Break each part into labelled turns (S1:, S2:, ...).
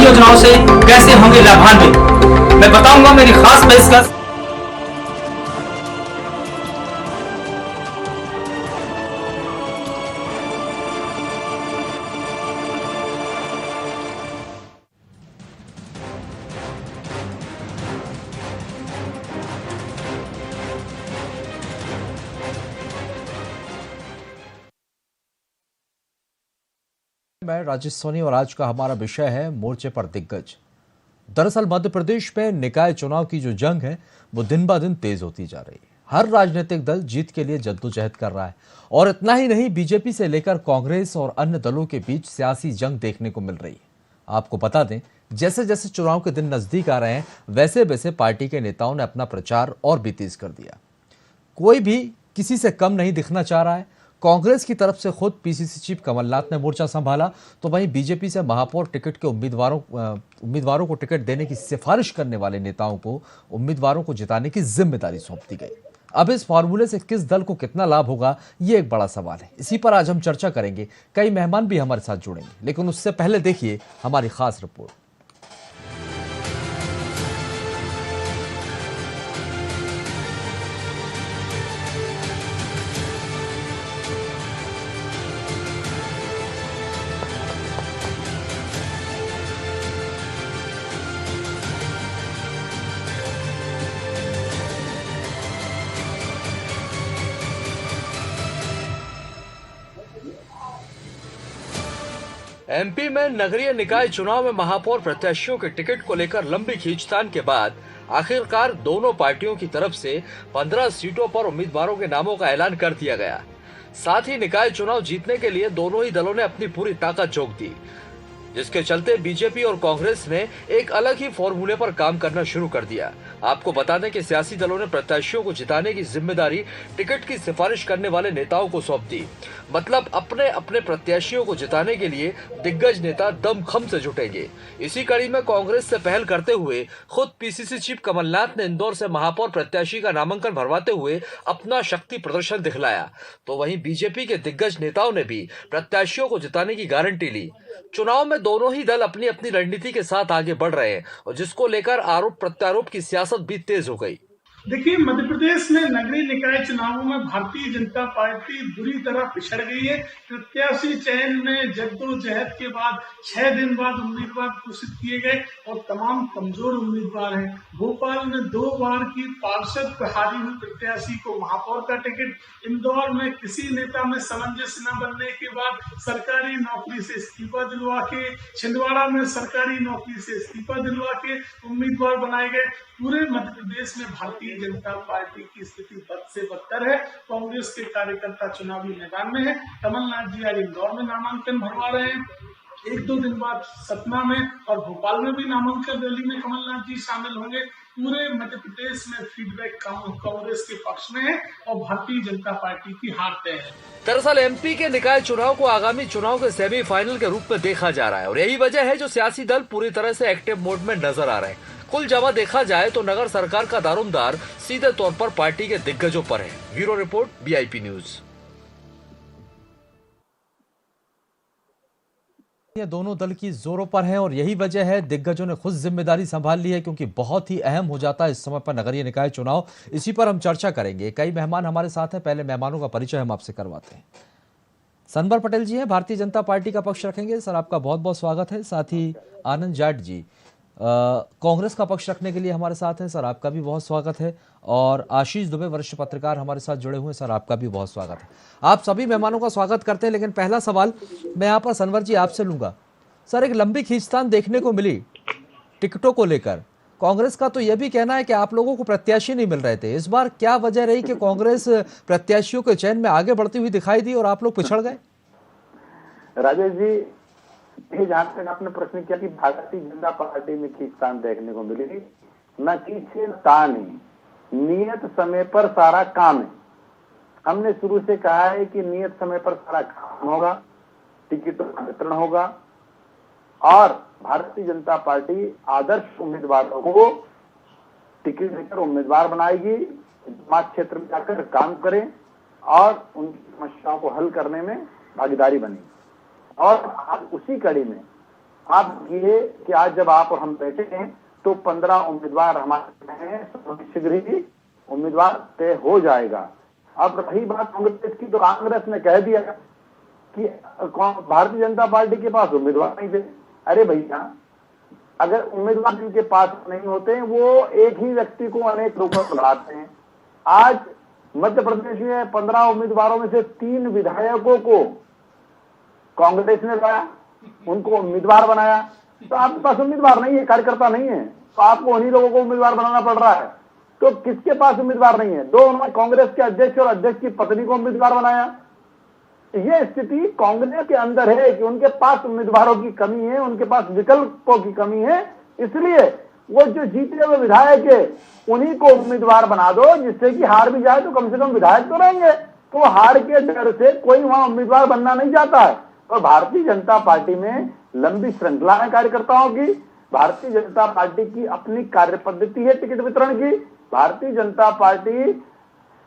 S1: योजनाओं से कैसे होंगे लाभान्वित, मैं बताऊंगा मेरी खास पेशकश।
S2: मैं राजेश सोनी और आज का हमारा विषय है मोर्चे पर दिग्गज। दरअसल मध्य प्रदेश में निकाय चुनाव की जो जंग है वो दिन ब दिन तेज होती जा रही है। हर राजनीतिक दल जीत के लिए जद्दोजहद कर रहा है और इतना ही नहीं, बीजेपी से लेकर कांग्रेस और अन्य दलों के बीच सियासी जंग देखने को मिल रही है। आपको बता दें, जैसे जैसे चुनाव के दिन नजदीक आ रहे हैं वैसे वैसे पार्टी के नेताओं ने अपना प्रचार और भी तेज कर दिया। कोई भी किसी से कम नहीं दिखना चाह रहा है। कांग्रेस की तरफ से खुद पीसीसी चीफ कमलनाथ ने मोर्चा संभाला, तो वहीं बीजेपी से महापौर टिकट के उम्मीदवारों को टिकट देने की सिफारिश करने वाले नेताओं को उम्मीदवारों को जिताने की जिम्मेदारी सौंप दी गई। अब इस फॉर्मूले से किस दल को कितना लाभ होगा, ये एक बड़ा सवाल है। इसी पर आज हम चर्चा करेंगे। कई मेहमान भी हमारे साथ जुड़ेंगे, लेकिन उससे पहले देखिए हमारी खास रिपोर्ट।
S3: एमपी में नगरीय निकाय चुनाव में महापौर प्रत्याशियों के टिकट को लेकर लंबी खींचतान के बाद आखिरकार दोनों पार्टियों की तरफ से 15 सीटों पर उम्मीदवारों के नामों का ऐलान कर दिया गया। साथ ही निकाय चुनाव जीतने के लिए दोनों ही दलों ने अपनी पूरी ताकत झोंक दी, जिसके चलते बीजेपी और कांग्रेस ने एक अलग ही फॉर्मूले पर काम करना शुरू कर दिया। आपको बता दें कि सियासी दलों ने प्रत्याशियों को जिताने की जिम्मेदारी टिकट की सिफारिश करने वाले नेताओं को सौंप दी। मतलब अपने अपने प्रत्याशियों को जिताने के लिए दिग्गज नेता दमखम से जुटेंगे। इसी कड़ी में कांग्रेस से पहल करते हुए खुद पीसीसी चीफ कमलनाथ ने इंदौर से महापौर प्रत्याशी का नामांकन भरवाते हुए अपना शक्ति प्रदर्शन दिखलाया, तो वहीं बीजेपी के दिग्गज नेताओं ने भी प्रत्याशियों को जिताने की गारंटी ली। चुनाव में दोनों ही दल अपनी अपनी रणनीति के साथ आगे बढ़ रहे हैं और जिसको लेकर आरोप प्रत्यारोप की सियासत भी तेज हो गई।
S4: देखिए, मध्य प्रदेश में नगरीय निकाय चुनावों में भारतीय जनता पार्टी बुरी तरह पिछड़ गई है। प्रत्याशी चयन में जद्दोजहद के बाद 6 दिन बाद उम्मीदवार घोषित किए गए और तमाम कमजोर उम्मीदवार हैं। भोपाल में 2 बार की पार्षद हारी हुई प्रत्याशी को महापौर का टिकट, इंदौर में किसी नेता में सामंजस्य न बनने के बाद सरकारी नौकरी से इस्तीफा दिलवा के, छिंदवाड़ा में सरकारी नौकरी से इस्तीफा दिलवा के उम्मीदवार बनाए गए। पूरे मध्य प्रदेश में भारतीय जनता पार्टी की स्थिति बद से बदतर है। कांग्रेस के कार्यकर्ता चुनावी मैदान में है। कमलनाथ जी आज इंदौर में नामांकन भरवा रहे हैं। 1-2 दिन बाद सतना में और भोपाल में भी नामांकन रैली में कमलनाथ जी शामिल होंगे। पूरे मध्य प्रदेश में फीडबैक कांग्रेस के पक्ष में है और भारतीय जनता पार्टी की हार तय है।
S3: दरअसल एमपी के निकाय चुनाव को आगामी चुनाव के सेमीफाइनल के रूप में देखा जा रहा है और यही वजह है जो सियासी दल पूरी तरह से एक्टिव मोड में नजर आ रहे हैं। कुल जमा देखा जाए तो नगर सरकार का दारोमदार सीधे तौर पर पार्टी के दिग्गजों पर है। Bureau report, BIP news.
S2: ये दोनों दल की जोरों पर हैं और यही वजह है दिग्गजों ने खुद जिम्मेदारी संभाल ली है, क्योंकि बहुत ही अहम हो जाता है इस समय पर नगरीय निकाय चुनाव। इसी पर हम चर्चा करेंगे। कई मेहमान हमारे साथ हैं। पहले मेहमानों का परिचय हम आपसे करवाते हैं। सनबर पटेल जी हैं, भारतीय जनता पार्टी का पक्ष रखेंगे। सर, आपका बहुत बहुत स्वागत है। साथ ही आनंद जाट जी कांग्रेस का पक्ष रखने के लिए हमारे साथ हैं। सर, आपका भी बहुत स्वागत है। और आशीष दुबे, वरिष्ठ पत्रकार, हमारे साथ जुड़े हुए हैं। सर, आपका भी बहुत स्वागत है। आप सभी मेहमानों का स्वागत करते हैं। लेकिन पहला सवाल मैं यहाँ पर सनवर जी आपसे लूंगा। सर, एक लंबी खींचतान देखने को मिली टिकटों को लेकर। कांग्रेस का तो यह भी कहना है कि आप लोगों को प्रत्याशी नहीं मिल रहे थे। इस बार क्या वजह रही कि कांग्रेस प्रत्याशियों के चयन में आगे बढ़ती हुई दिखाई दी और आप लोग पिछड़ गए?
S5: राजेश जी, जहां तक आपने प्रश्न किया कि भारतीय जनता पार्टी में खींचतान देखने को मिली, न खींचे न तान है, नियत समय पर सारा काम है। हमने शुरू से कहा है कि नियत समय पर सारा काम होगा, टिकटों का वितरण होगा और भारतीय जनता पार्टी आदर्श उम्मीदवारों को टिकट देकर उम्मीदवार बनाएगी, समाज क्षेत्र में जाकर काम करें और उनकी समस्याओं को हल करने में भागीदारी बनेगी। और आज उसी कड़ी में आप ये कि आज जब आप और हम बैठे हैं तो 15 उम्मीदवार हमारे हैं, शीघ्र ही उम्मीदवार तय हो जाएगा। अब रही बात कांग्रेस की, तो कांग्रेस ने कह दिया कि भारतीय जनता पार्टी के पास उम्मीदवार नहीं थे। अरे भैया, अगर उम्मीदवार जिनके पास नहीं होते हैं वो एक ही व्यक्ति को अनेक रूपों में बुलाते हैं। आज मध्य प्रदेश में 15 उम्मीदवारों में से 3 विधायकों को कांग्रेस ने लाया, उनको उम्मीदवार बनाया। तो आपके पास उम्मीदवार नहीं है, कार्यकर्ता नहीं है, तो आपको उन्हीं लोगों को उम्मीदवार बनाना पड़ रहा है। तो किसके पास उम्मीदवार नहीं है? 2 उन्होंने कांग्रेस के अध्यक्ष और अध्यक्ष की पत्नी को उम्मीदवार बनाया। ये स्थिति कांग्रेस के अंदर है कि उनके पास उम्मीदवारों की कमी है, उनके पास विकल्पों की कमी है। इसलिए वो जो जीते हुए विधायक है उन्हीं को उम्मीदवार बना दो, जिससे कि हार भी जाए तो कम से कम विधायक तो रहेंगे। तो हार के डर से कोई वहां उम्मीदवार बनना नहीं चाहता है। और भारतीय जनता पार्टी में लंबी श्रृंखला है कार्यकर्ताओं की। भारतीय जनता पार्टी की अपनी कार्य पद्धति है टिकट वितरण की। भारतीय जनता पार्टी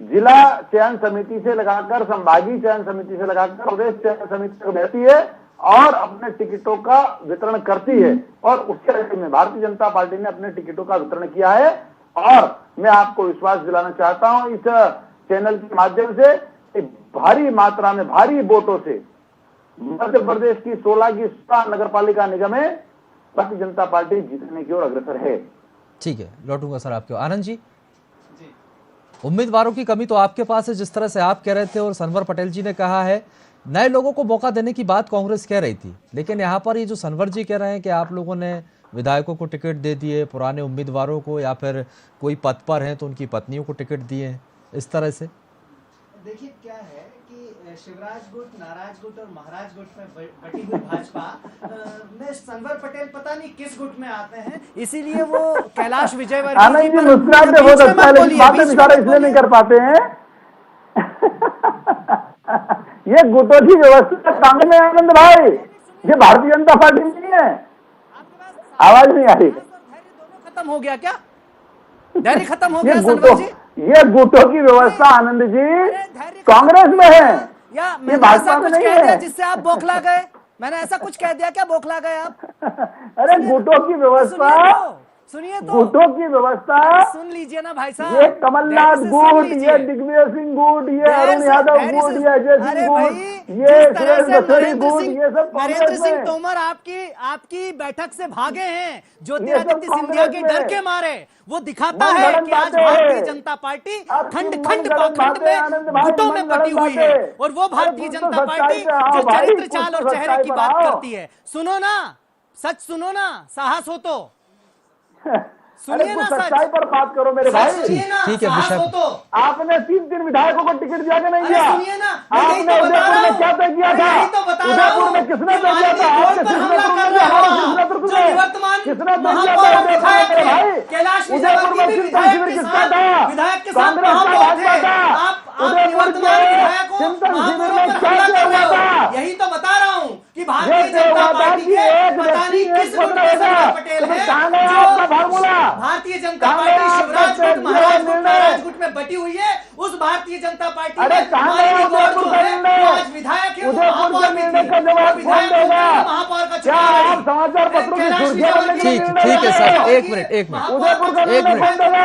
S5: जिला चयन समिति से लगाकर संभागीय चयन समिति से लगाकर प्रदेश चयन समिति तक रहती है और अपने टिकटों का वितरण करती है। और उसके रैली में भारतीय जनता पार्टी ने अपने टिकटों का वितरण किया है। और मैं आपको विश्वास दिलाना चाहता हूं इस चैनल के माध्यम से, भारी मात्रा में, भारी वोटों से मध्य प्रदेश की 16 की 16 नगर पालिका निगम में भारतीय जनता पार्टी जीतने की ओर अग्रसर है।
S2: ठीक है, लौटूंगा सर आपके। आनंद जी, उम्मीदवारों की कमी तो आपके पास है जिस तरह से आप कह रहे थे, और सनवर पटेल जी ने कहा है नए लोगों को मौका देने की बात कांग्रेस कह रही थी। लेकिन यहाँ पर ये जो सनवर जी कह रहे हैं कि आप लोगों ने विधायकों को टिकट दे दिए, पुराने उम्मीदवारों को, या फिर कोई पद पर हैं तो उनकी पत्नियों को टिकट दिए हैं, इस तरह से।
S6: देखिए क्या है कि शिवराज गुट, नाराज गुट और महाराज गुट में बटी हुई भाजपा में सनवर पटेल पता नहीं किस गुट में आते हैं, इसीलिए वो कैलाश विजयवर्गीय
S5: आनंद जी मुस्कुराते बहुत अच्छा है, लेकिन बातें इशारा इसलिए नहीं कर पाते हैं। ये गुटों की व्यवस्था कांग्रेस में, आनंद भाई, ये भारतीय जनता पार्टी में नहीं है। आवाज नहीं आ रही।
S6: खत्म हो गया क्या? धैर्य खत्म हो गया सनवर जी?
S5: ये गुटों की व्यवस्था आनंद जी कांग्रेस में है,
S6: या मैंने ऐसा कुछ कह दिया जिससे आप बौखला गए? मैंने ऐसा कुछ कह दिया क्या बौखला गए आप?
S5: अरे गुटों की व्यवस्था,
S6: सुनिए तो,
S5: गुटों की व्यवस्था
S6: सुन लीजिए ना भाई साहब।
S5: ये कमलनाथ गुट, ये दिग्विजय सिंह गुट, ये अरुण यादव गुट, ये अजय सिंह गुट, ये सुरेश बसोरी गुट, ये सब
S6: नरेंद्र सिंह
S5: में।
S6: तोमर आपकी बैठक से भागे हैं ज्योतिरादित्य सिंधिया के डर के मारे। वो दिखाता है कि आज भारतीय जनता पार्टी खंड खंड पाखंड में गुटों में बटी हुई है, और वो भारतीय जनता पार्टी जो चरित्र चाल और चेहरे की बात करती है। सुनो ना, सच सुनो ना, साहस हो तो सुनिए ना,
S5: सच्चाई पर बात करो मेरे भाई।
S2: ठीक है, विषय
S6: तो
S5: आपने 3 विधायकों को टिकट दिया कि नहीं दिया?
S6: सुनिए ना,
S5: आपने उदयपुर में क्या तय किया था? उदयपुर में किसने तय किया था? आपने किसने तय किया था? किसने तय किया था उदयपुर में? भाई उदयपुर में चिंतन शिविर किसका था? कांग्रेस का भाजपा था। उदयपुर में चिंतन शिविर में क्या किया हुआ था?
S6: यही तो बता रहा हूँ कि भारतीय जनता पार्टी के पता नहीं किस गुट में सनवर पटेल है, भारतीय जनता पार्टी शिवराज गुट, महाराज गुट, नाराज गुट में बटी हुई है। उस भारतीय जनता पार्टी में आज विधायक है,
S5: उदयपुर के निर्णय का जवाब कौन देगा? क्या आप समाचार पत्रों की सुर्खियां बनने के लिए?
S2: ठीक है सर, एक मिनट
S5: उदयपुर का निर्णय कौन देगा?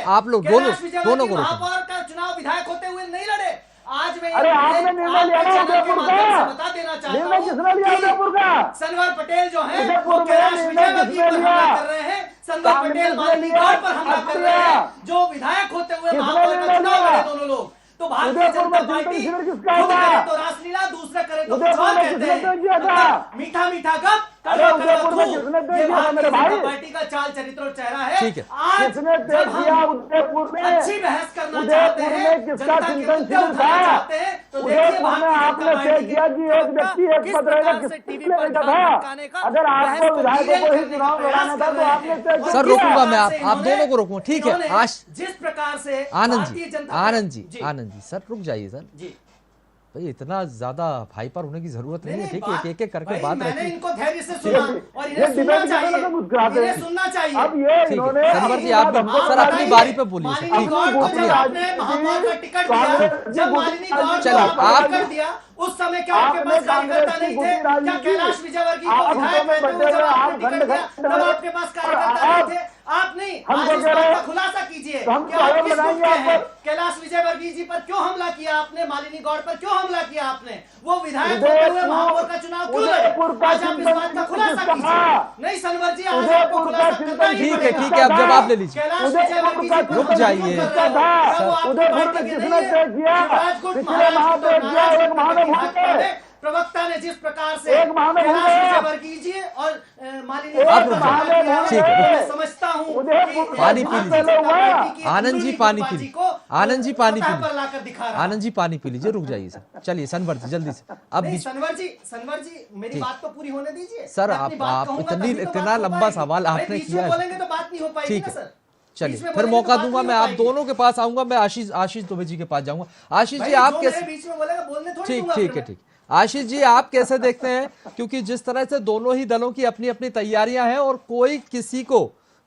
S2: आप लोग दोनों को
S6: महापौर का चुनाव विधायक होते हुए नहीं लड़े। आज मैं
S5: अरे आपने निर्णय लिया ना उदयपुर का?
S6: बता देना चाहता
S5: निर्णय
S6: हूं
S5: किसने लिया उदयपुर का?
S6: सनवर पटेल जो है
S5: उदयपुर
S6: वो
S5: में
S6: कैलाश
S5: निर्णय
S6: विजयवर्गीय
S5: किसने
S6: पर
S5: लिया?
S6: हमला कर रहे हैं। सनवर पटेल माननीय पर हमला कर रहे हैं, जो विधायक होते हुए महापौर का चुनाव लड़े दोनों लोग। तो भारतीय जनता पार्टी खुद करे तो रासलीला, दूसरा करे तो कुछ कहते हैं। मीठा मीठा गप, ये भारतीय जनता पार्टी का चाल चरित्र और चेहरा है। आज
S5: किसने तय किया उदयपुर में?
S6: अच्छी बहस करना चाहते हैं,
S5: किसका चिंतन शिविर था? उदयपुर में आपने तय किया कि एक व्यक्ति एक पद रहेगा, किसने बैठा था? अगर आपको विधायकों को ही चुनाव लड़ाना था तो आपने तय किया।
S2: सर रोकूंगा मैं, आप दोनों को रोकूंगा। ठीक है, आज
S6: जिस प्रकार से
S2: आनंद जी सर रुक जाइए सर।
S6: जी
S2: भाई इतना ज्यादा हाइपर होने की जरूरत नहीं है। ठीक है, एक एक करके
S6: भाई,
S2: बात
S6: मैंने
S2: रखिए।
S6: इनको धैर्य से सुना और इन्हें सुनना चाहिए, इन्हें सुनना चाहिए।
S5: अब ये
S2: ठीक
S5: इन्होंने
S2: है सनवर जी, आप भी सर अपनी बारी पे बोलिए सर।
S6: मालिनी
S2: ठीक
S6: गौड़ को
S2: अपनी
S6: जब आपने महापौर का टिकट दिया, जब मालिनी गौड़ को
S2: चलिए,
S6: आपने
S2: आप
S6: टिकट दिया, उस समय क्या आपके पास कार्यकर्ता नहीं थे? क्या कैलाश विजयवर्गीय को विधायक रहते हुए जब आपने टिकट दिया तब आपके पास कार्यकर्ता नहीं थे? आप नहीं, आज इस बात का खुलासा कीजिए कि आप किस गुट के हैं? कैलाश विजयवर्गीय जी पर क्यों हमला किया आपने? मालिनी गौड़ पर क्यों हमला किया आपने? वो विधायक होते हुए महापौर का चुनाव क्यों लड़े? आज आप इस बात का खुलासा कीजिए। नहीं सनवर जी, आज आपको खुलासा करना ही
S2: ठीक है,
S6: पड़ेगा।
S2: ठीक है, आप जवाब ले लीजिए।
S6: कैलाश विजयवर्गीय जी पर
S2: रुक जाइए।
S5: उदयपुर में किसने तय किया? पिछले माह तय किया, एक माह में भूल गए।
S6: प्रवक्ता ने जिस प्रकार से
S5: एक माह में
S6: कैलाश
S5: भूल गए।
S6: विजयवर्गीय जी और मालिनी
S2: आप
S6: गौड़
S2: रुक
S6: पर
S2: जाइए।
S6: हमला किया है,
S2: ठीक है।
S6: मैं समझता हूं
S5: उदयपुर
S6: कि
S2: पानी पी
S6: भारतीय
S2: लीजिए।
S6: जनता पार्टी की
S2: आनंद जी
S6: अंदरूनी
S2: पानी पी
S6: गुटबाजी
S2: लीजिए।
S6: को
S2: आनंद जी पानी
S6: सतह
S2: पी
S6: पर लाकर दिखा रहा है।
S2: आनंद जी पानी पी लीजिए। रुक जाइए सर। चलिए सनवर जी जल्दी से अब
S6: नहीं
S2: बीच
S6: सनवर जी मेरी बात तो पूरी होने दीजिए
S2: सर,
S6: मैं अपनी बात
S2: आप
S6: कहूंगा
S2: इतनी-
S6: तभी तो
S2: इतना
S6: बात हो
S2: लंबा
S6: पाएगी।
S2: सवाल
S6: भाई,
S2: आपने
S6: बीच में
S2: किया है।
S6: बोलेंगे तो बात नहीं हो पाएगी
S2: ठीक
S6: ना
S2: है,
S6: सर।
S2: चलिए
S6: बीच में
S2: फिर
S6: बोलेंगे
S2: मौका
S6: तो
S2: दूंगा।
S6: बात
S2: मैं
S6: नहीं
S2: आप
S6: हो पाएगी।
S2: दोनों के पास आऊंगा। मैं आशीष दुबे जी के पास जाऊंगा। आशीष जी
S6: भाई,
S2: आप
S6: जो
S2: कैसे
S6: मेरे बीच में बोलेगा बोलने थोड़ी
S2: ठीक
S6: दूंगा
S2: ठीक
S6: फिर
S2: है
S6: मैं।
S2: ठीक आशीष जी आप कैसे देखते हैं? क्योंकि जिस तरह से दोनों ही दलों की अपनी अपनी तैयारियां हैं और कोई किसी को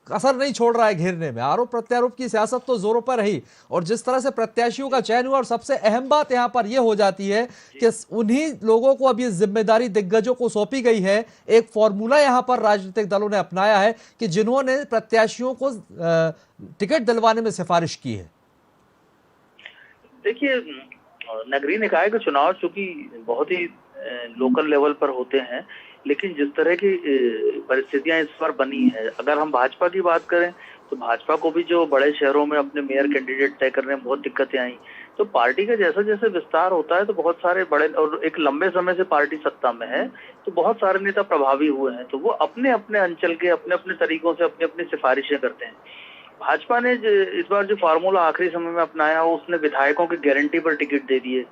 S2: असर नहीं छोड़ रहा है घेरने में। आरोप प्रत्यारोप की सियासत तो जोरों पर रही और जिस तरह से प्रत्याशियों का चयन हुआ, और सबसे अहम बात यहां पर यह हो जाती है कि उन्हीं लोगों को अब ये जिम्मेदारी दिग्गजों को सौंपी गई है। एक फॉर्मूला यहां पर राजनीतिक दलों ने अपनाया है कि जिन्होंने प्रत्याशियों को टिकट दिलवाने में सिफारिश की है।
S7: देखिए, नगरीय निकाय के चुनाव चूंकि बहुत ही लोकल लेवल पर होते हैं, लेकिन जिस तरह की परिस्थितियां इस बार बनी है, अगर हम भाजपा की बात करें तो भाजपा को भी जो बड़े शहरों में अपने मेयर कैंडिडेट तय करने में बहुत दिक्कतें आई। तो पार्टी का जैसे जैसे विस्तार होता है तो बहुत सारे बड़े, और एक लंबे समय से पार्टी सत्ता में है तो बहुत सारे नेता प्रभावी हुए हैं, तो वो अपने अपने अंचल के अपने अपने तरीकों से अपनी अपनी सिफारिशें करते हैं। भाजपा ने इस बार जो फार्मूला आखिरी समय में अपनाया हो, उसने विधायकों की गारंटी पर टिकट दे दिए।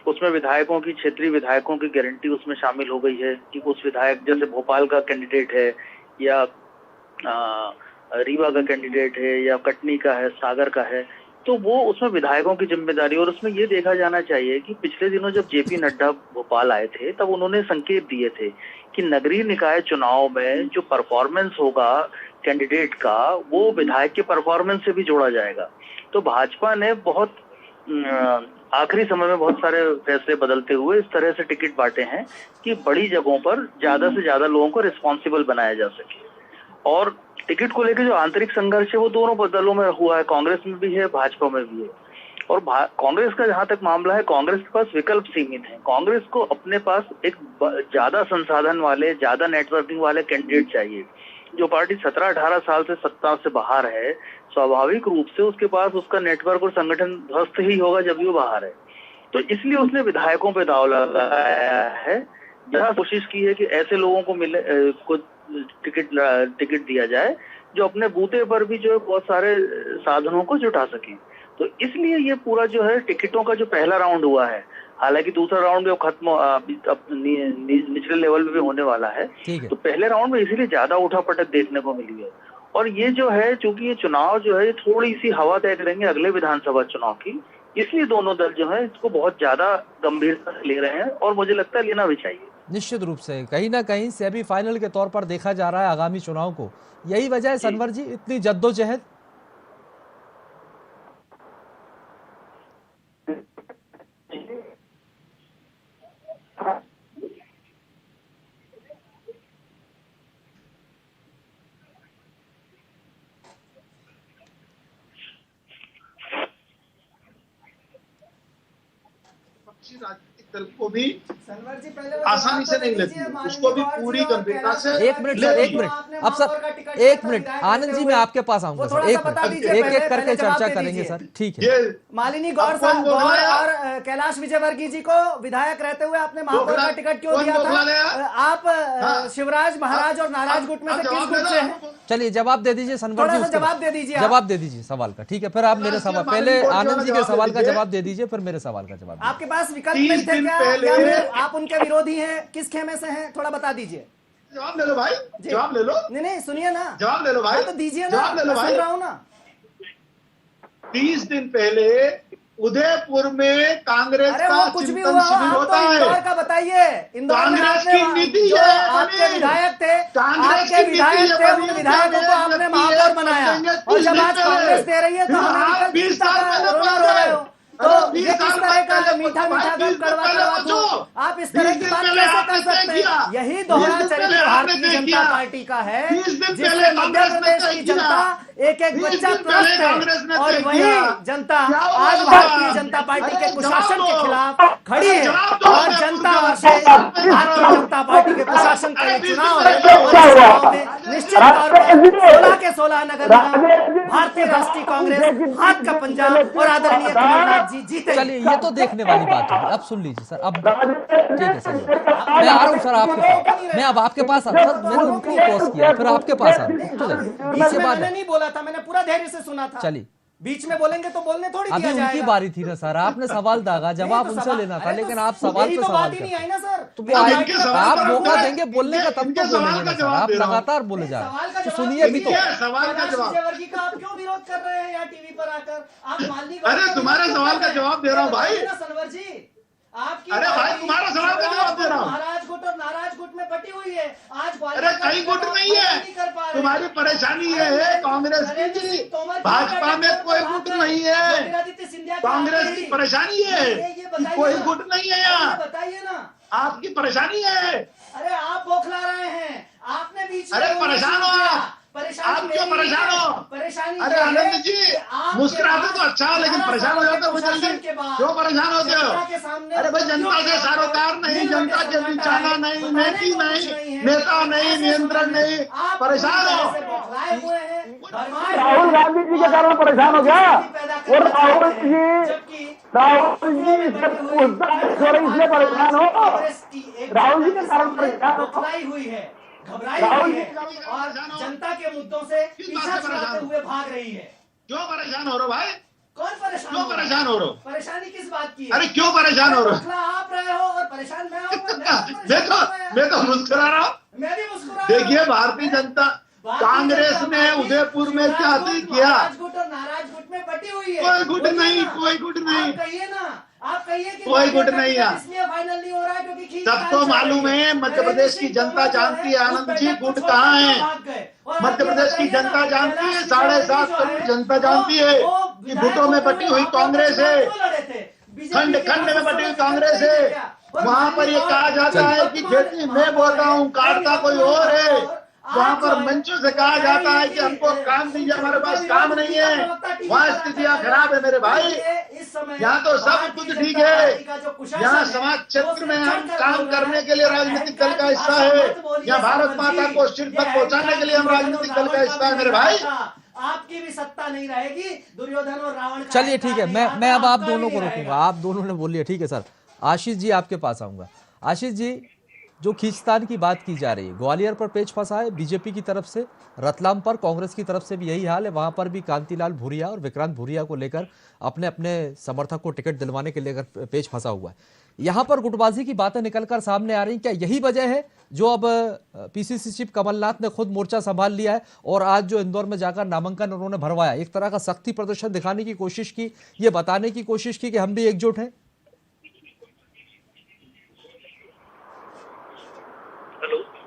S7: उसमें विधायकों की, क्षेत्रीय विधायकों की गारंटी उसमें शामिल हो गई है कि उस विधायक, जैसे भोपाल का कैंडिडेट है या रीवा का कैंडिडेट है या कटनी का है, सागर का है, तो वो उसमें विधायकों की जिम्मेदारी। और उसमें ये देखा जाना चाहिए कि पिछले दिनों जब जेपी नड्डा भोपाल आए थे तब उन्होंने संकेत दिए थे कि नगरीय निकाय चुनाव में जो परफॉर्मेंस होगा कैंडिडेट का, वो विधायक के परफॉर्मेंस से भी जोड़ा जाएगा। तो भाजपा ने बहुत आखिरी समय में बहुत सारे फैसले बदलते हुए इस तरह से टिकट बांटे हैं कि बड़ी जगहों पर ज्यादा से ज्यादा लोगों को रिस्पॉन्सिबल बनाया जा सके। और टिकट को लेकर जो आंतरिक संघर्ष है वो दोनों दलों में हुआ है, कांग्रेस में भी है, भाजपा में भी है। और कांग्रेस का जहां तक मामला है, कांग्रेस के पास विकल्प सीमित हैं। कांग्रेस को अपने पास एक ज्यादा संसाधन वाले, ज्यादा नेटवर्किंग वाले कैंडिडेट चाहिए। जो पार्टी 17-18 साल से सत्ता से बाहर है, स्वाभाविक रूप से उसके पास उसका नेटवर्क और संगठन ध्वस्त ही होगा जब भी वो बाहर है। तो इसलिए उसने विधायकों पे दाव लगाया है। जहाँ कोशिश की है कि ऐसे लोगों को मिले, को टिकट दिया जाए जो अपने बूते पर भी जो है बहुत सारे साधनों को जुटा सकें। तो इसलिए ये पूरा जो है टिकटों का जो पहला राउंड हुआ है, हालांकि दूसरा राउंड भी खत्म निचले लेवल में भी होने वाला है, तो पहले राउंड में इसीलिए ज्यादा उठापटक देखने को मिली है। और ये जो है, चूंकि ये चुनाव जो है थोड़ी सी हवा तय करेंगे अगले विधानसभा चुनाव की, इसलिए दोनों दल जो है इसको बहुत ज्यादा गंभीरता से ले रहे हैं और मुझे लगता है लेना भी चाहिए।
S2: निश्चित रूप से कहीं ना कहीं सेमीफाइनल के तौर पर देखा जा रहा है आगामी चुनाव को। यही वजह है सनवर जी इतनी जद्दोजहद।
S8: राजनीतिक दल को भी
S6: सनवर जी पहले
S8: आसानी से नहीं लगती, उसको भी पूरी गंभीरता से।
S2: एक मिनट सर, एक मिनट। अब सर एक मिनट, आनंद जी मैं आपके पास आऊंगा सर। एक एक करके चर्चा करेंगे सर, ठीक है।
S6: मालिनी गौड़ साहब और कैलाश विजयवर्गीय जी को विधायक रहते हुए आपने महापौर का टिकट क्यों दिया था? आप शिवराज महाराज और नाराज गुट में से किस गुट से हैं?
S2: चलिए जवाब दे दीजिए सनवर जी,
S6: जवाब दे दीजिए,
S2: जवाब दे दीजिए सवाल का। ठीक है, फिर आप मेरे सवाल, पहले आनंद जी के सवाल का जवाब दे दीजिए, फिर मेरे सवाल का जवाब।
S6: आपके पास विकल्प नहीं थे क्या? या आप उनके विरोधी हैं? किस खेमे से हैं? थोड़ा बता दीजिए।
S8: जवाब ले लो भाई, जवाब ले लो।
S6: नहीं सुनिए ना,
S8: जवाब ले लो भाई,
S6: तो दीजिए ना, मैं सुन रहा हूं ना।
S8: 30 दिन पहले उदयपुर में कांग्रेस
S6: अरे
S8: का
S6: वो कुछ भी हुआ
S8: चिंतन शिविर
S6: आप
S8: होता
S6: तो इंदौर
S8: है।
S6: का बताइए। इंदौर में
S8: कांग्रेस
S6: आपने
S8: की नीति
S6: जो
S8: है
S6: आपके
S8: बनी।
S6: विधायक थे,
S8: कांग्रेस
S6: आपके
S8: की
S6: विधायक
S8: नीति
S6: थे,
S8: है
S6: उन
S8: बनी।
S6: विधायकों को आपने महापौर बनाया, और जब आज कांग्रेस दे रही है तो हमें निकल रोना रो रहे हो। तो ये किस तरह का मीठा मीठा गम कड़वा कड़वा दूध, आप इस तरह की बात कैसे कर सकते हैं? यही दोहरा चरित्र भारतीय जनता पार्टी का है, जिससे मध्य प्रदेश की जनता एक एक बच्चा त्रस्त है, और वही जनता आज भारतीय जनता पार्टी के कुशासन के खिलाफ खड़ी है। और जनता वर्सेस भारतीय जनता पार्टी के कुशासन का ये चुनाव है, और इस चुनाव में निश्चित तौर पर 16 के 16 नगर निगम भारतीय राष्ट्रीय कांग्रेस हाथ का पंजा और आदरणीय कमलनाथ जी जीते।
S2: चलिए, ये तो देखने वाली बात होगी। अब सुन लीजिए सर, अब ठीक है सर, मैं आ रहा हूँ सर आपके पास। मैं अब आपके पास आ रहा हूँ सर, मैंने उनको क्रॉस किया, फिर आपके पास आ रहा हूँ।
S6: मैंने नहीं बोला था, मैंने पूरा धैर्य से सुना था।
S2: चलिए,
S6: बीच में बोलेंगे तो बोलने थोड़ी दिया
S2: अभी
S6: जाएगा।
S2: उनकी बारी थी ना सर, आपने सवाल दागा, जवाब उनसे लेना था, लेकिन आप सवाल पे सवाल
S6: बात ही नहीं आई ना सर।
S2: तो वो आएंगे, आप मौका देंगे बोलने का, तब तो बोलेंगे ना सर। आप लगातार बोले जा रहे हैं, तो सुनिए भी तो।
S8: सवाल का जवाब,
S6: आप क्यों विरोध कर रहे हैं यहाँ टीवी पर आकर? आप मालनी,
S8: अरे तुम्हारे सवाल का जवाब दे रहा हूँ भाई।
S6: सनवर जी, आपकी,
S8: अरे भाई तुम्हारा सवाल का जवाब दे रहा हूँ।
S6: महाराज गुट और नाराज गुट में बटी हुई है आज।
S8: अरे कहीं गुट नहीं है, तुम्हारी परेशानी ये है कांग्रेस की, भाजपा में कोई गुट नहीं है। कांग्रेस की परेशानी है कि कोई गुट नहीं है यहाँ,
S6: बताइए ना,
S8: आपकी परेशानी है।
S6: अरे आप बौखला रहे हैं, आपने बीच में
S8: अरे परेशान हो आप क्यों परेशान हो?
S6: परेशानी
S8: अरे आनंद जी, मुस्कुराते तो अच्छा हो, लेकिन परेशान हो जाते हो जल्दी, क्यों परेशान होते हो? अरे भाई, जनता से सरोकार नहीं, जनता के बिचाना नहीं, नीति नहीं, नेता नहीं, नियंत्रण नहीं, परेशान हो।
S5: राहुल गांधी जी के कारण परेशान हो गया। और राहुल जी इसलिए परेशान हो, राहुल जी के कारण परेशान हो,
S6: घबराई हुई है और जनता के मुद्दों से पीछा छुड़ाते हुए भाग रही है।
S8: क्यों परेशान हो रहे हो भाई?
S6: कौन परेशान?
S8: क्यों परेशान हो रहे हो?
S6: परेशानी किस बात की है?
S8: अरे क्यों परेशान हो रहे हो?
S6: आप रहे हो और परेशान मैं
S8: मैं तो मुस्कुरा रहा हूँ।
S6: मैं भी मुस्कुरा।
S8: देखिए, भारतीय जनता कांग्रेस ने उदयपुर में क्या किया?
S6: राजगुट और नाराज गुट में बटी हुई है।
S8: कोई गुट नहीं, कोई गुट नहीं,
S6: कहिए ना, आप कहिए कि
S8: कोई गुट नहीं है।
S6: इसलिए फाइनल नहीं हो रहा है क्योंकि
S8: सबको मालूम है, मध्य प्रदेश की जनता जानती है आनंद जी गुट कहाँ है। मध्य प्रदेश की जनता जानती है, 7.5 करोड़ जनता जानती है कि गुटों में बटी हुई कांग्रेस है, खंड खंड में बटी हुई कांग्रेस है। वहाँ पर ये कहा जाता है कि खेती मैं बोलता हूँ, काटता कोई और है। वहाँ पर मंचों से कहा जाता है कि हमको काम दीजिए, हमारे पास काम नहीं है। वहाँ स्थितियाँ खराब है मेरे भाई। यहाँ तो सब कुछ ठीक है। यहाँ समाज क्षेत्र में हम काम करने के लिए राजनीतिक दल का हिस्सा है। यहाँ भारत माता को सिर तक पहुँचाने के लिए हम राजनीतिक दल का हिस्सा है मेरे भाई।
S6: आपकी भी सत्ता नहीं रहेगी, दुर्योधन और रावण।
S2: चलिए ठीक है, मैं अब आप दोनों को रोकूंगा। आप दोनों ने बोलिए, ठीक है सर। आशीष जी आपके पास आऊंगा। आशीष जी, जो खींचतान की बात की जा रही है, ग्वालियर पर पेच फंसा है बीजेपी की तरफ से, रतलाम पर कांग्रेस की तरफ से भी यही हाल है। वहां पर भी कांतिलाल भूरिया और विक्रांत भूरिया को लेकर अपने अपने समर्थक को टिकट दिलवाने के लेकर पेच फंसा हुआ है। यहां पर गुटबाजी की बातें निकलकर सामने आ रही, क्या यही वजह है जो अब पीसीसी चीफ कमलनाथ ने खुद मोर्चा संभाल लिया है और आज जो इंदौर में जाकर नामांकन उन्होंने भरवाया, एक तरह का शक्ति प्रदर्शन दिखाने की कोशिश की, ये बताने की कोशिश की कि हम भी एकजुट हैं?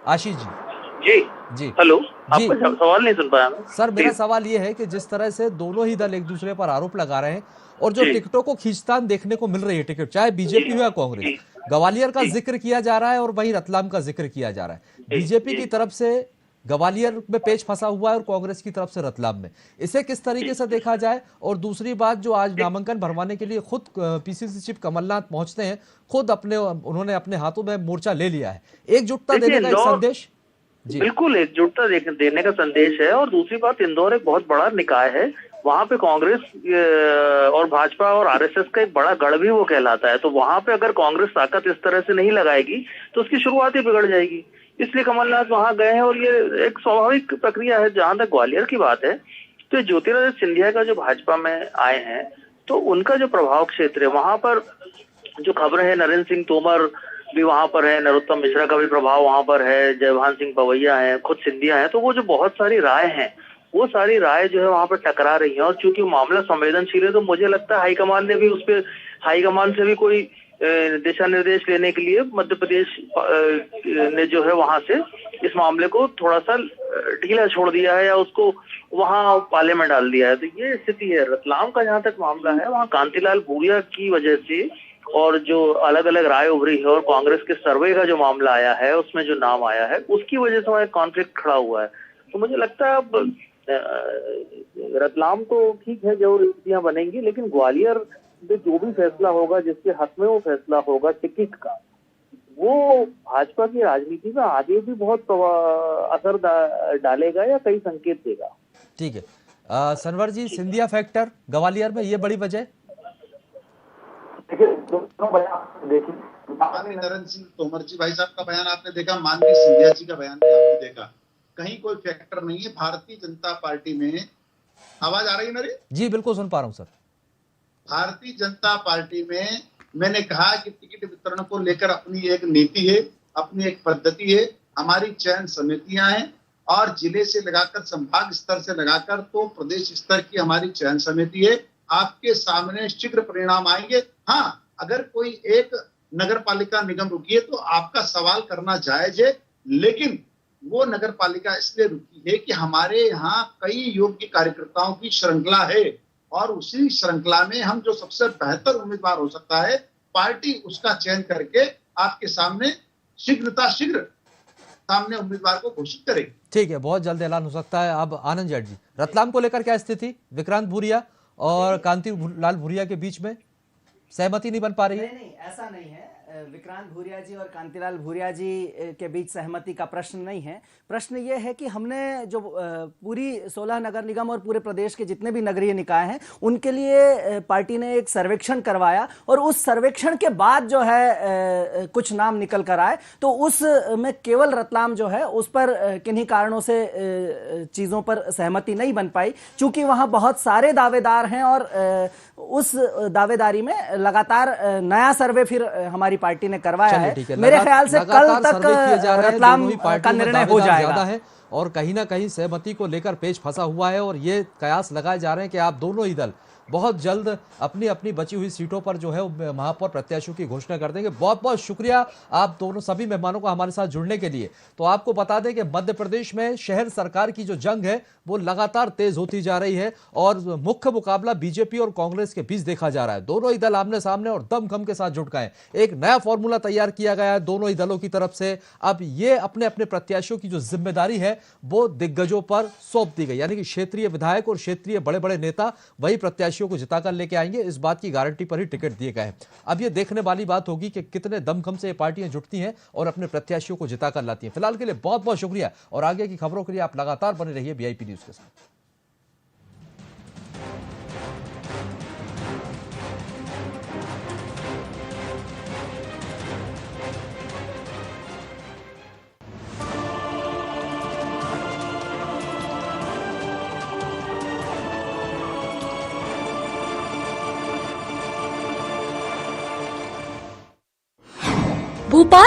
S2: आशीष जी। जी
S7: हेलो, आपका सवाल नहीं सुन पाया मैं।
S2: सर, मेरा सवाल ये है कि जिस तरह से दोनों ही दल एक दूसरे पर आरोप लगा रहे हैं और जो टिकटों को खींचतान देखने को मिल रही है, टिकट चाहे बीजेपी हो या कांग्रेस, ग्वालियर का जिक्र किया जा रहा है और वहीं रतलाम का जिक्र किया जा रहा है। बीजेपी की तरफ से ग्वालियर में पेच फंसा हुआ है और कांग्रेस की तरफ से रतलाम में। इसे किस तरीके से देखा जाए? और दूसरी बात, जो आज नामांकन भरवाने के लिए खुद पीसीसी चीफ कमलनाथ पहुंचते हैं, खुद उन्होंने अपने हाथों में मोर्चा ले लिया है, एकजुटता देने का एक संदेश। जी
S7: बिल्कुल, एकजुटता देने का संदेश है। और दूसरी बात, इंदौर एक बहुत बड़ा निकाय है, वहां पे कांग्रेस और भाजपा और आरएसएस का एक बड़ा गढ़ भी वो कहलाता है। तो वहां पे अगर कांग्रेस ताकत इस तरह से नहीं लगाएगी तो उसकी शुरुआत ही बिगड़ जाएगी। इसलिए कमलनाथ वहां गए हैं और ये एक स्वाभाविक प्रक्रिया है। जहां तक ग्वालियर की बात है, तो ज्योतिरादित्य सिंधिया का जो भाजपा में आए हैं, तो उनका जो प्रभाव क्षेत्र है, वहां पर जो खबरें हैं, नरेंद्र सिंह तोमर भी वहां पर है, नरोत्तम मिश्रा का भी प्रभाव वहां पर है, जयभान सिंह पवैया है, खुद सिंधिया है। तो वो जो बहुत सारी राय हैं वो सारी राय जो है वहां पर टकरा रही है। और चूंकि मामला संवेदनशील है तो मुझे लगता है हाईकमान ने भी उस पर, हाईकमान से भी कोई दिशा निर्देश लेने के लिए मध्य प्रदेश ने जो है वहां से इस मामले को थोड़ा सा ढीला छोड़ दिया है या उसको वहां पाले में डाल दिया है। तो ये स्थिति है। रतलाम का जहां तक मामला है, वहां कांतिलाल भूरिया की वजह से और जो अलग अलग राय उभरी है और कांग्रेस के सर्वे का जो मामला आया है उसमें जो नाम आया है उसकी वजह से वहां कॉन्फ्लिक्ट खड़ा हुआ है। तो मुझे लगता है अब रतलाम तो ठीक है जो स्थितियां बनेंगी, लेकिन ग्वालियर में जो भी फैसला होगा, जिसके हक में वो फैसला होगा टिकट का, वो भाजपा की राजनीति में आगे भी बहुत असर डालेगा या कई संकेत देगा।
S2: ठीक है सनवर जी, सिंधिया फैक्टर ग्वालियर में ये बड़ी वजह?
S5: देखिए दोनों बयान देखिए,
S8: नरेंद्र सिंह तोमर जी भाई साहब का बयान आपने देखा, माननीय सिंधिया जी का बयान भी आपने देखा, कहीं कोई फैक्टर नहीं है। भारतीय जनता पार्टी में आवाज आ रही है मेरी?
S2: जी बिल्कुल सुन पा रहा हूं सर।
S8: भारतीय जनता पार्टी में मैंने कहा कि टिकट वितरण को लेकर अपनी एक नीति है, अपनी एक पद्धति है, हमारी चयन समितियां हैं और जिले से लगाकर संभाग स्तर से लगाकर तो प्रदेश स्तर की हमारी चयन समिति है। आपके सामने शीघ्र परिणाम आएंगे। हाँ, अगर कोई एक नगर पालिका निगम रुकी है तो आपका सवाल करना जायज है, लेकिन वो नगर पालिका इसलिए रुकी है कि हमारे यहाँ कई योग्य कार्यकर्ताओं की श्रृंखला है और उसी श्रृंखला में हम जो सबसे बेहतर उम्मीदवार हो सकता है, पार्टी उसका चयन करके आपके सामने शीघ्र सामने उम्मीदवार को घोषित करेगी।
S2: ठीक है, बहुत जल्द ऐलान हो सकता है। अब आनंद जेठ जी, रतलाम को लेकर क्या स्थिति? विक्रांत भूरिया और कांतिलाल भूरिया के बीच में सहमति नहीं बन पा रही है?
S6: नहीं, ऐसा नहीं है। विक्रांत भूरिया जी और कांतिलाल भूरिया जी के बीच सहमति का प्रश्न नहीं है। प्रश्न ये है कि हमने जो पूरी 16 नगर निगम और पूरे प्रदेश के जितने भी नगरीय निकाय हैं उनके लिए पार्टी ने एक सर्वेक्षण करवाया और उस सर्वेक्षण के बाद जो है कुछ नाम निकल कर आए, तो उस में केवल रतलाम जो है उस पर किन्हीं कारणों से चीज़ों पर सहमति नहीं बन पाई, चूंकि वहाँ बहुत सारे दावेदार हैं और उस दावेदारी में लगातार नया सर्वे फिर हमारी पार्टी ने करवाया है। मेरे ख्याल से कल तक रतलाम का निर्णय हो जाएगा है
S2: और कहीं ना कहीं सहमति को लेकर पेच फंसा हुआ है और ये कयास लगाए जा रहे हैं कि आप दोनों ही दल बहुत जल्द अपनी अपनी बची हुई सीटों पर जो है महापौर प्रत्याशियों की घोषणा कर देंगे। बहुत बहुत शुक्रिया आप दोनों सभी मेहमानों को हमारे साथ जुड़ने के लिए। तो आपको बता दें कि मध्य प्रदेश में शहर सरकार की जो जंग है वो लगातार तेज होती जा रही है और मुख्य मुकाबला बीजेपी और कांग्रेस के बीच देखा जा रहा है। दोनों ही दल आमने सामने और दमखम के साथ जुट गए। एक नया फॉर्मूला तैयार किया गया है दोनों ही दलों की तरफ से। अब ये अपने अपने प्रत्याशियों की जो जिम्मेदारी है वो दिग्गजों पर सौंप दी गई, यानी कि क्षेत्रीय विधायक और क्षेत्रीय बड़े बड़े नेता वही प्रत्याशियों को जिताकर लेके आएंगे। इस बात की गारंटी पर ही टिकट दिए गए हैं। अब ये देखने वाली बात होगी कि कितने दमखम से ये पार्टियां जुटती हैं और अपने प्रत्याशियों को जिताकर लाती हैं। फिलहाल के लिए बहुत बहुत शुक्रिया और आगे की खबरों के लिए आप लगातार बने रहिए वीआईपी न्यूज के साथ।
S9: भोपाल